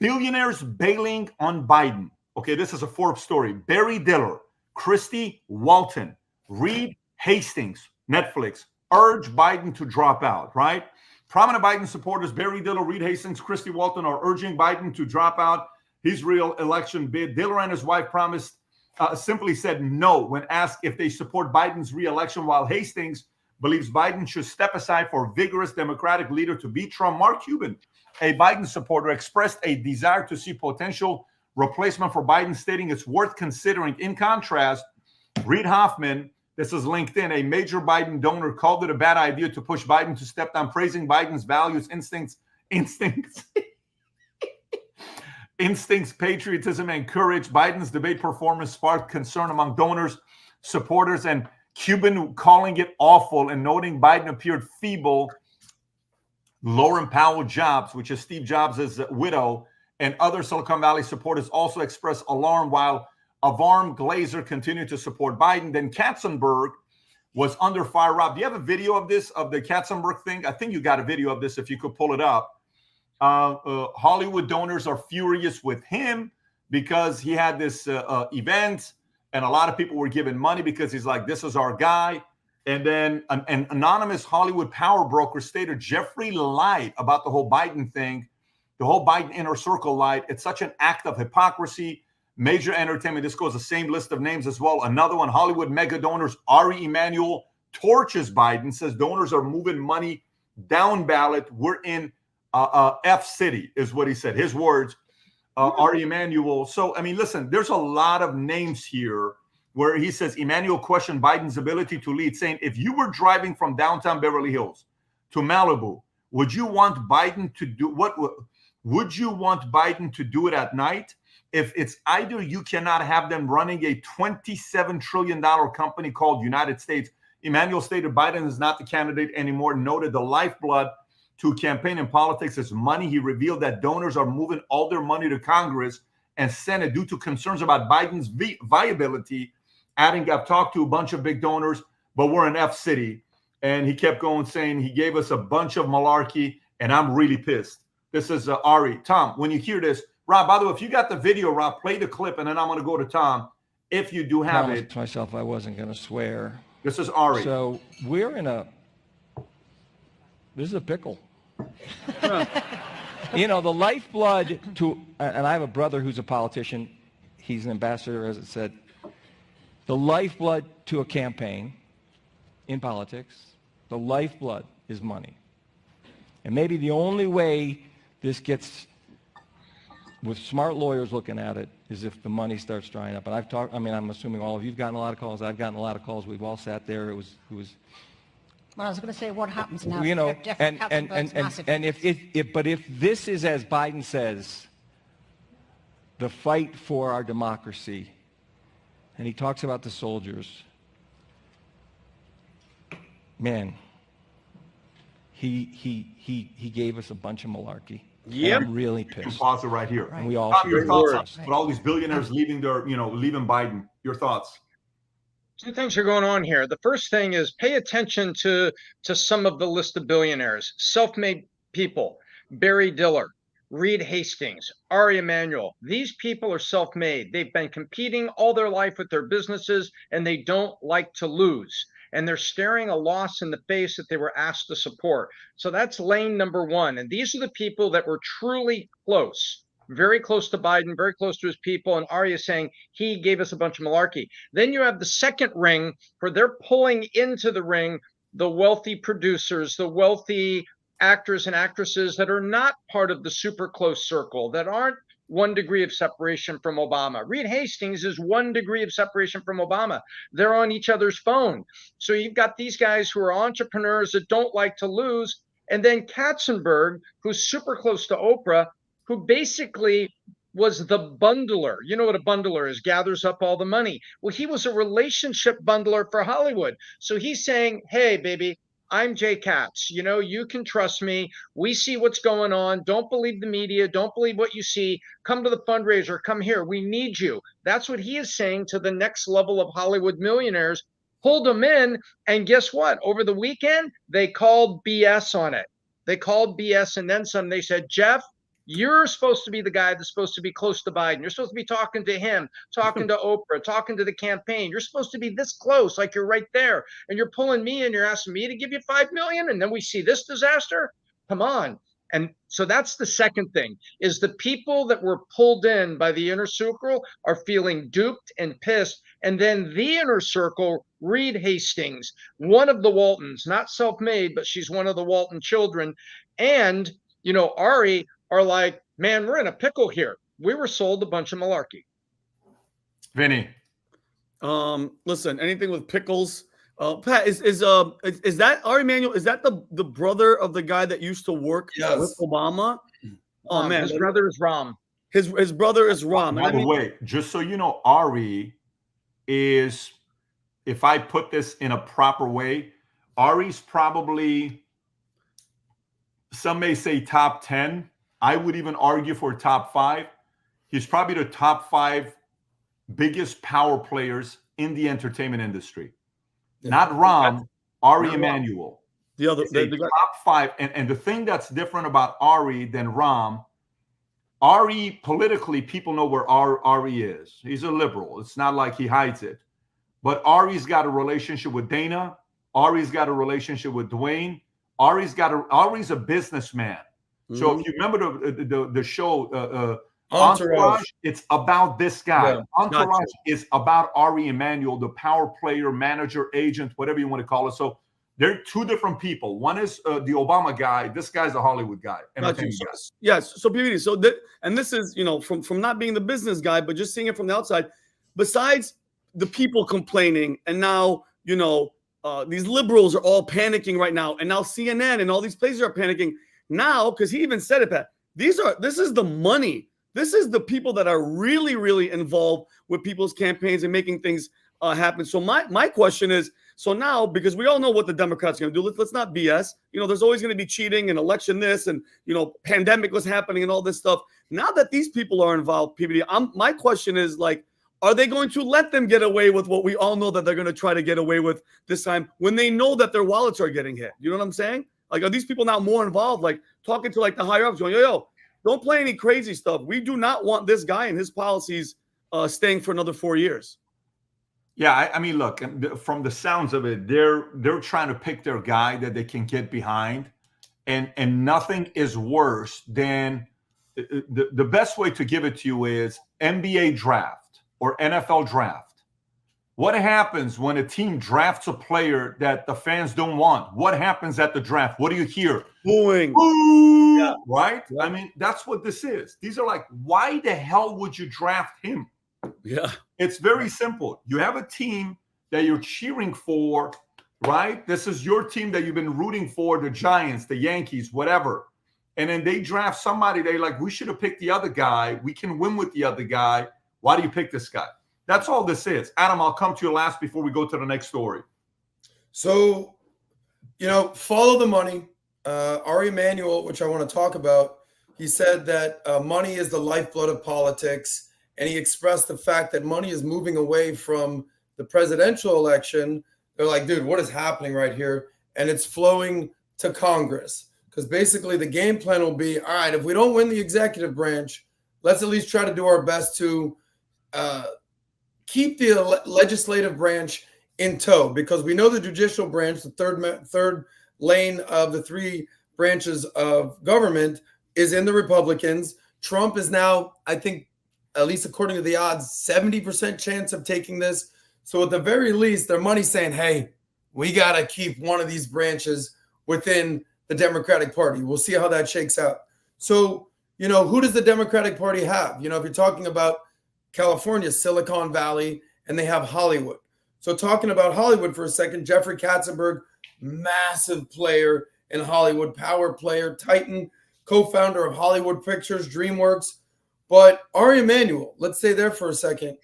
Billionaires bailing on Biden. Okay, this is a Forbes story. Barry Diller, Christy Walton, Reed Hastings, Netflix, urge Biden to drop out, right? Prominent Biden supporters, Barry Diller, Reed Hastings, Christy Walton, are urging Biden to drop out his real election bid. Diller and his wife simply said no when asked if they support Biden's re-election, while Hastings believes Biden should step aside for a vigorous Democratic leader to beat Trump. Mark Cuban, a Biden supporter, expressed a desire to see potential replacement for Biden, stating it's worth considering. In contrast, Reid Hoffman, this is LinkedIn, a major Biden donor, called it a bad idea to push Biden to step down, praising Biden's values, instincts, patriotism, and courage. Biden's debate performance sparked concern among donors, supporters, and Cuban calling it awful and noting Biden appeared feeble. Lauren Powell Jobs, which is Steve Jobs' widow, and other Silicon Valley supporters also expressed alarm, while Avarm Glazer continued to support Biden. Then Katzenberg was under fire. Rob, do you have a video of this, of the Katzenberg thing? I think you got a video of this if you could pull it up. Hollywood donors are furious with him because he had this event, and a lot of people were giving money because he's like, this is our guy. And then an anonymous Hollywood power broker stated Jeffrey lied about the whole Biden thing. The whole Biden inner circle lied. It's such an act of hypocrisy. Major entertainment. This goes the same list of names as well. Another one, Hollywood mega donors Ari Emanuel torches Biden, says donors are moving money down ballot. We're in F city, is what he said. His words, Ari Emanuel. So, I mean, listen, there's a lot of names here where he says Emanuel questioned Biden's ability to lead, saying, if you were driving from downtown Beverly Hills to Malibu, would you want Biden to do what? Would you want Biden to do it at night? If it's either you cannot have them running a $27 trillion company called United States. Emanuel stated Biden is not the candidate anymore, noted the lifeblood to campaign and politics is money. He revealed that donors are moving all their money to Congress and Senate due to concerns about Biden's viability, adding, I've talked to a bunch of big donors, but we're in F city. And he kept going, saying he gave us a bunch of malarkey, and I'm really pissed. This is Ari. Tom, when you hear this, Rob, by the way, if you got the video, Rob, play the clip, and then I'm going to go to Tom. If you do have it. To myself, I wasn't going to swear. This is Ari. So we're in this is a pickle. You know, the lifeblood to, and I have a brother who's a politician. He's an ambassador, as it said. The lifeblood to a campaign in politics, the lifeblood is money. And maybe the only way this gets, with smart lawyers looking at it, is if the money starts drying up. And I've talked, I mean, I'm assuming all of you've gotten a lot of calls. I've gotten a lot of calls. We've all sat there. It was well, I was going to say, what happens now? You know, and if this is, as Biden says, the fight for our democracy, and he talks about the soldiers, man, he gave us a bunch of malarkey. Yeah, I'm really pissed. Pause it right here. And we all your thoughts on all these billionaires leaving leaving Biden. Your thoughts? Two things are going on here. The first thing is pay attention to some of the list of billionaires, self-made people, Barry Diller, Reed Hastings, Ari Emanuel. These people are self-made. They've been competing all their life with their businesses, and they don't like to lose. And they're staring a loss in the face that they were asked to support. So that's lane number one. And these are the people that were truly close, very close to Biden, very close to his people. And Ari is saying he gave us a bunch of malarkey. Then you have the second ring where they're pulling into the ring the wealthy producers, the wealthy actors and actresses that are not part of the super close circle, that aren't 1 degree of separation from Obama. Reed Hastings is 1 degree of separation from Obama. They're on each other's phone. So you've got these guys who are entrepreneurs that don't like to lose. And then Katzenberg, who's super close to Oprah, who basically was the bundler. You know what a bundler is, gathers up all the money. Well, he was a relationship bundler for Hollywood. So he's saying, hey, baby, I'm Jay Katz. You know, you can trust me. We see what's going on. Don't believe the media. Don't believe what you see. Come to the fundraiser. Come here. We need you. That's what he is saying to the next level of Hollywood millionaires. Pulled them in. And guess what? Over the weekend, they called BS on it. They called BS and then some. They said, Jeff, You're supposed to be the guy that's supposed to be close to Biden. You're supposed to be talking to him, talking to Oprah, talking to the campaign. You're supposed to be this close, like you're right there. And you're pulling me and you're asking me to give you $5 million. And then we see this disaster. Come on. And so that's the second thing, is the people that were pulled in by the inner circle are feeling duped and pissed. And then the inner circle, Reed Hastings, one of the Waltons, not self-made, but she's one of the Walton children. And, Ari are like, man, we're in a pickle here. We were sold a bunch of malarkey. Vinny. Listen, anything with pickles. Pat, is that Ari Emanuel? Is that the brother of the guy that used to work with Obama? Oh man, his brother is Ram. His brother is Ram. By the way, just so you know, Ari is, if I put this in a proper way, Ari's probably, some may say top 10. I would even argue for top 5. He's probably the top 5 biggest power players in the entertainment industry. Not Ram, Ari Emanuel. The other the top 5. And the thing that's different about Ari than Ram, Ari, politically, people know where Ari is. He's a liberal. It's not like he hides it. But Ari's got a relationship with Dana. Ari's got a relationship with Dwayne. Ari's a businessman. So if you remember the show Entourage, it's about this guy. Yeah, Entourage is about Ari Emanuel, the power player, manager, agent, whatever you want to call it. So they're two different people. One is the Obama guy. This guy's a Hollywood guy. Yes. So PVD. So this is, from not being the business guy, but just seeing it from the outside. Besides the people complaining, and now these liberals are all panicking right now, and now CNN and all these places are panicking now because he even said it, Pat. This is the money. This is the people that are really, really involved with people's campaigns and making things happen. So my question is, so now, because we all know what the Democrats are going to do, let's not BS. There's always going to be cheating and election this, and pandemic was happening and all this stuff. Now that these people are involved, PBD, my question is are they going to let them get away with what we all know that they're going to try to get away with this time when they know that their wallets are getting hit? You know what I'm saying? Are these people now more involved, talking to the higher ups, going, yo, don't play any crazy stuff. We do not want this guy and his policies staying for another 4 years. Yeah, I mean, look, from the sounds of it, they're trying to pick their guy that they can get behind, and nothing is worse than the best way to give it to you is NBA draft or NFL draft. What happens when a team drafts a player that the fans don't want? What happens at the draft? What do you hear? Booing. Boo! Yeah. Right? Yeah. I mean, that's what this is. These are why the hell would you draft him? Yeah. It's very simple. You have a team that you're cheering for, right? This is your team that you've been rooting for, the Giants, the Yankees, whatever. And then they draft somebody, they're like, we should have picked the other guy. We can win with the other guy. Why do you pick this guy? That's all this is. Adam, I'll come to you last before we go to the next story. So, follow the money. Ari Emanuel, which I want to talk about, he said that money is the lifeblood of politics. And he expressed the fact that money is moving away from the presidential election. They're like, dude, what is happening right here? And it's flowing to Congress. Because basically the game plan will be, all right, if we don't win the executive branch, let's at least try to do our best to keep the legislative branch in tow. Because we know the judicial branch, the third lane of the 3 branches of government, is in the Republicans. Trump is now, I think, at least according to the odds, 70% chance of taking this. So at the very least, their money's saying, hey, we got to keep one of these branches within the Democratic Party. We'll see how that shakes out. So, who does the Democratic Party have? If you're talking about California, Silicon Valley, and they have Hollywood. So talking about Hollywood for a second, Jeffrey Katzenberg, massive player in Hollywood, power player, Titan, co-founder of Hollywood Pictures, DreamWorks. But Ari Emanuel, let's stay there for a second.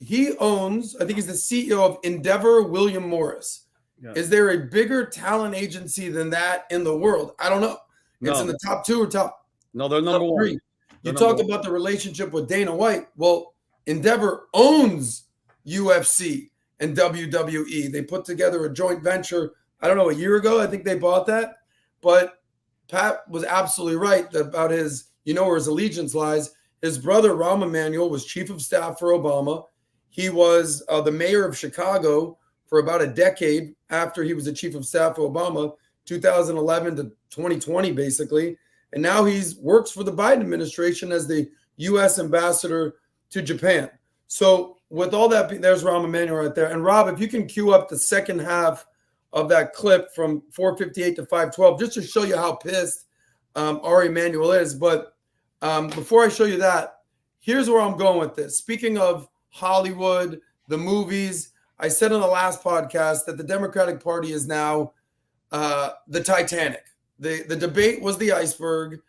He owns, I think he's the CEO of Endeavor William Morris. Yeah. Is there a bigger talent agency than that in the world? I don't know. It's in the top 2 or top. No, they're number 1. You talk about the relationship with Dana White. Well, Endeavor owns UFC and WWE. They put together a joint venture, I don't know, a year ago. I think they bought that. But Pat was absolutely right about his, where his allegiance lies. His brother, Rahm Emanuel, was chief of staff for Obama. He was the mayor of Chicago for about a decade after he was the chief of staff for Obama, 2011 to 2020, basically. And now he works for the Biden administration as the U.S. ambassador to Japan. So with all that, there's Rahm Emanuel right there. And Rob, if you can cue up the second half of that clip from 4:58 to 5:12, just to show you how pissed Ari Emanuel is. But before I show you that, here's where I'm going with this. Speaking of Hollywood, the movies, I said on the last podcast that the Democratic Party is now the Titanic. The debate was the iceberg.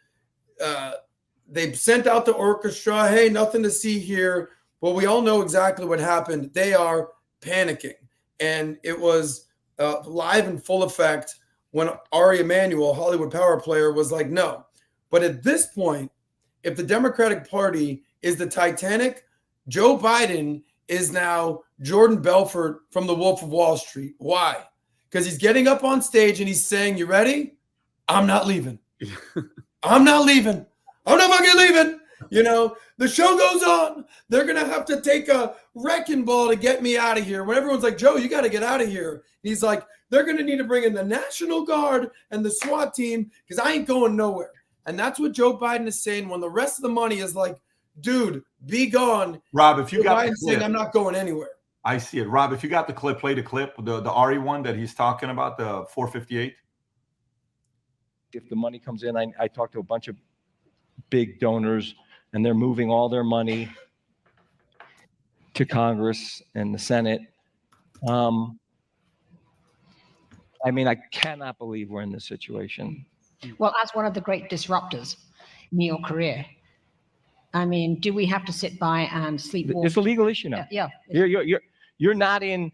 They sent out the orchestra. Hey, nothing to see here. Well, we all know exactly what happened. They are panicking. And it was live in full effect when Ari Emanuel, Hollywood power player, was like, no. But at this point, if the Democratic Party is the Titanic, Joe Biden is now Jordan Belfort from The Wolf of Wall Street. Why? Because he's getting up on stage and he's saying, you ready? I'm not leaving. I'm not leaving. I'm not fucking leaving. The show goes on. They're going to have to take a wrecking ball to get me out of here. When everyone's like, Joe, you got to get out of here. He's like, they're going to need to bring in the National Guard and the SWAT team because I ain't going nowhere. And that's what Joe Biden is saying when the rest of the money is like, dude, be gone. Rob, if you Joe got Biden's saying, I'm not going anywhere. I see it. Rob, if you got the clip, play the clip, the Ari one that he's talking about, the 458. If the money comes in, I talked to a bunch of big donors, and they're moving all their money to Congress and the Senate. I cannot believe we're in this situation. Well, as one of the great disruptors in your career, do we have to sit by and sleepwalk? It's a legal issue now. Yeah. You're not in,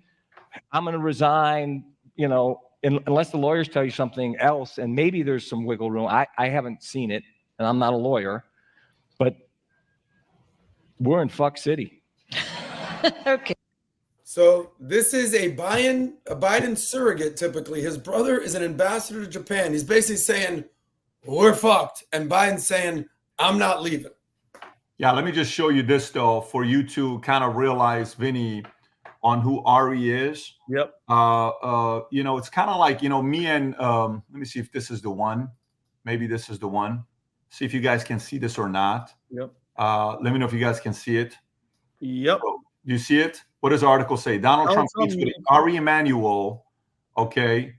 I'm going to resign, unless the lawyers tell you something else, and maybe there's some wiggle room. I haven't seen it, and I'm not a lawyer, but we're in fuck city. Okay. So this is a Biden surrogate, typically. His brother is an ambassador to Japan. He's basically saying, we're fucked. And Biden's saying, I'm not leaving. Yeah, let me just show you this, though, for you to kind of realize, Vinny, on who Ari is. Yep. It's kind of like, me and let me see if this is the one. Maybe this is the one. See if you guys can see this or not. Yep. Let me know if you guys can see it. Yep. So, do you see it? What does the article say? Donald Trump meets with Ari Emanuel. Okay.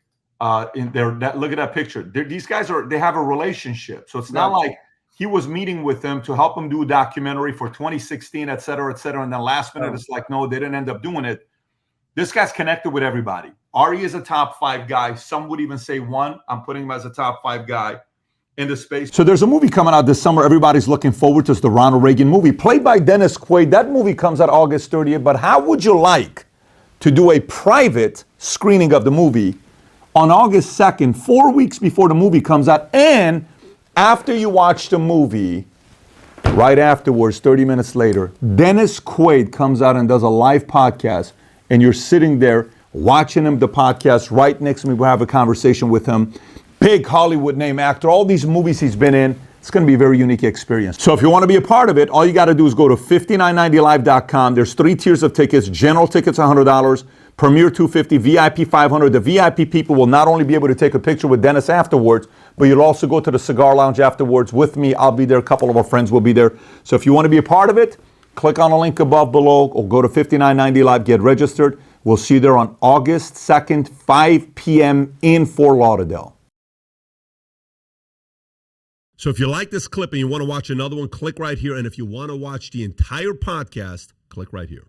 In there, look at that picture. These guys they have a relationship. So it's not like he was meeting with them to help him do a documentary for 2016, et cetera, et cetera. And then last minute, it's like, no, they didn't end up doing it. This guy's connected with everybody. Ari is a top 5 guy. Some would even say 1. I'm putting him as a top 5 guy in the space. So there's a movie coming out this summer everybody's looking forward to. It's the Ronald Reagan movie, played by Dennis Quaid. That movie comes out August 30th. But how would you like to do a private screening of the movie on August 2nd, 4 weeks before the movie comes out, and after you watch the movie, right afterwards, 30 minutes later, Dennis Quaid comes out and does a live podcast, and you're sitting there watching him, the podcast, right next to me. We'll have a conversation with him. Big Hollywood name actor, all these movies he's been in. It's going to be a very unique experience. So if you want to be a part of it, all you got to do is go to 5990live.com. There's 3 tiers of tickets. General tickets, $100. Premier, $250. VIP, $500. The VIP people will not only be able to take a picture with Dennis afterwards, but you'll also go to the cigar lounge afterwards with me. I'll be there. A couple of our friends will be there. So if you want to be a part of it, click on the link above below or go to 5990 Live, get registered. We'll see you there on August 2nd, 5 p.m. in Fort Lauderdale. So if you like this clip and you want to watch another one, click right here. And if you want to watch the entire podcast, click right here.